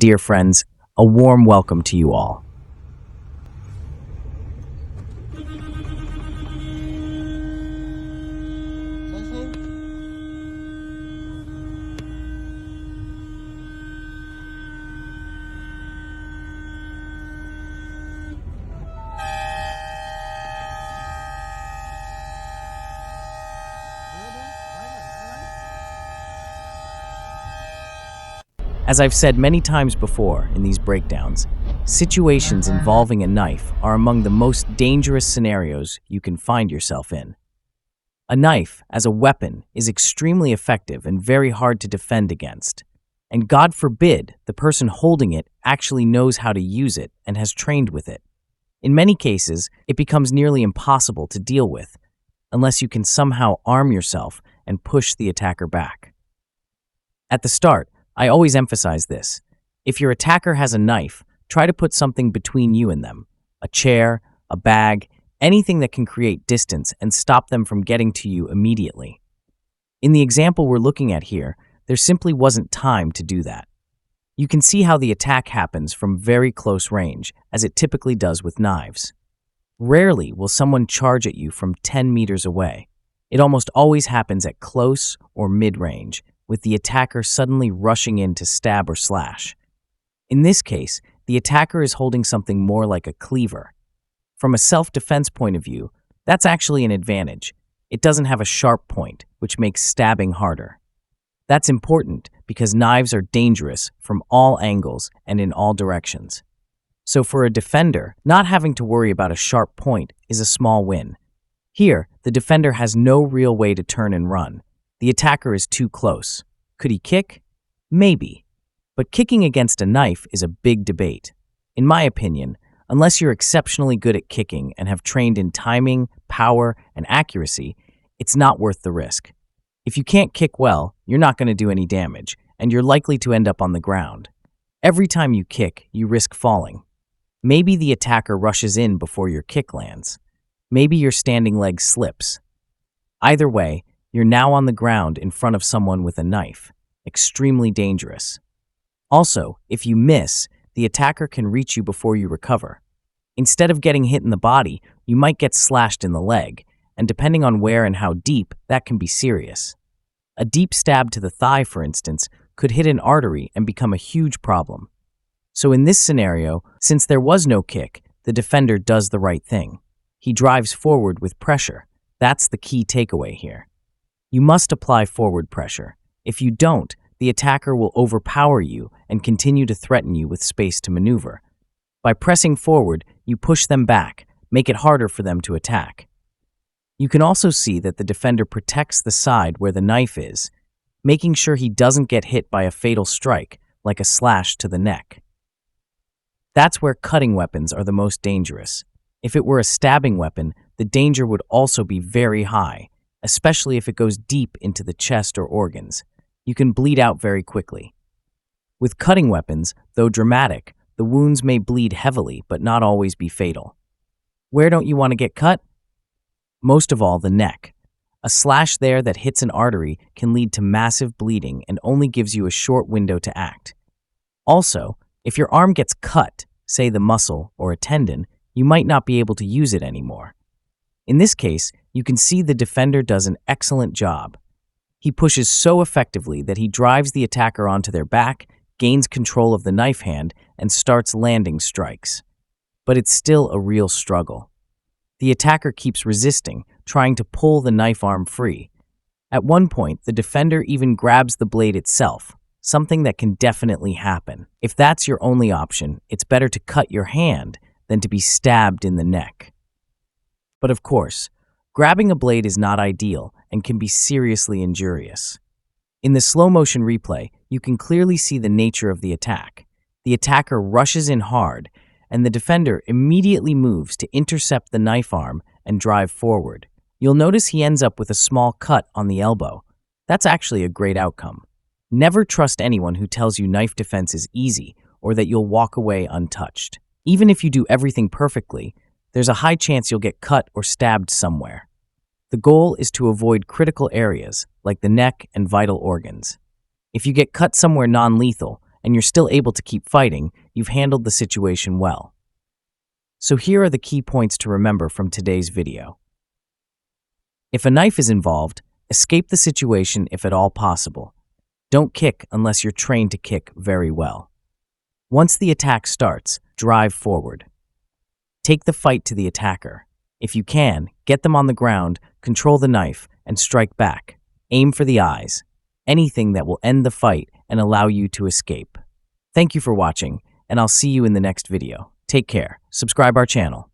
Dear friends, a warm welcome to you all. As I've said many times before in these breakdowns, situations involving a knife are among the most dangerous scenarios you can find yourself in. A knife, as a weapon, is extremely effective and very hard to defend against. And God forbid the person holding it actually knows how to use it and has trained with it. In many cases, it becomes nearly impossible to deal with, unless you can somehow arm yourself and push the attacker back. At the start, I always emphasize this. If your attacker has a knife, try to put something between you and them. A chair, a bag, anything that can create distance and stop them from getting to you immediately. In the example we're looking at here, there simply wasn't time to do that. You can see how the attack happens from very close range, as it typically does with knives. Rarely will someone charge at you from 10 meters away. It almost always happens at close or mid-range, with the attacker suddenly rushing in to stab or slash. In this case, the attacker is holding something more like a cleaver. From a self-defense point of view, that's actually an advantage. It doesn't have a sharp point, which makes stabbing harder. That's important because knives are dangerous from all angles and in all directions. So for a defender, not having to worry about a sharp point is a small win. Here, the defender has no real way to turn and run. The attacker is too close. Could he kick? Maybe. But kicking against a knife is a big debate. In my opinion, unless you're exceptionally good at kicking and have trained in timing, power, and accuracy, it's not worth the risk. If you can't kick well, you're not going to do any damage, and you're likely to end up on the ground. Every time you kick, you risk falling. Maybe the attacker rushes in before your kick lands. Maybe your standing leg slips. Either way, you're now on the ground in front of someone with a knife. Extremely dangerous. Also, if you miss, the attacker can reach you before you recover. Instead of getting hit in the body, you might get slashed in the leg, and depending on where and how deep, that can be serious. A deep stab to the thigh, for instance, could hit an artery and become a huge problem. So in this scenario, since there was no kick, the defender does the right thing. He drives forward with pressure. That's the key takeaway here. You must apply forward pressure. If you don't, the attacker will overpower you and continue to threaten you with space to maneuver. By pressing forward, you push them back, make it harder for them to attack. You can also see that the defender protects the side where the knife is, making sure he doesn't get hit by a fatal strike, like a slash to the neck. That's where cutting weapons are the most dangerous. If it were a stabbing weapon, the danger would also be very high, especially if it goes deep into the chest or organs. You can bleed out very quickly. With cutting weapons, though dramatic, the wounds may bleed heavily but not always be fatal. Where don't you want to get cut? Most of all, the neck. A slash there that hits an artery can lead to massive bleeding and only gives you a short window to act. Also, if your arm gets cut, say the muscle or a tendon, you might not be able to use it anymore. In this case, you can see the defender does an excellent job. He pushes so effectively that he drives the attacker onto their back, gains control of the knife hand, and starts landing strikes. But it's still a real struggle. The attacker keeps resisting, trying to pull the knife arm free. At one point, the defender even grabs the blade itself, something that can definitely happen. If that's your only option, it's better to cut your hand than to be stabbed in the neck. But of course, grabbing a blade is not ideal and can be seriously injurious. In the slow-motion replay, you can clearly see the nature of the attack. The attacker rushes in hard, and the defender immediately moves to intercept the knife arm and drive forward. You'll notice he ends up with a small cut on the elbow. That's actually a great outcome. Never trust anyone who tells you knife defense is easy or that you'll walk away untouched. Even if you do everything perfectly, there's a high chance you'll get cut or stabbed somewhere. The goal is to avoid critical areas like the neck and vital organs. If you get cut somewhere non-lethal and you're still able to keep fighting, you've handled the situation well. So here are the key points to remember from today's video. If a knife is involved, escape the situation if at all possible. Don't kick unless you're trained to kick very well. Once the attack starts, drive forward. Take the fight to the attacker. If you can, get them on the ground, control the knife, and strike back. Aim for the eyes. Anything that will end the fight and allow you to escape. Thank you for watching, and I'll see you in the next video. Take care. Subscribe our channel.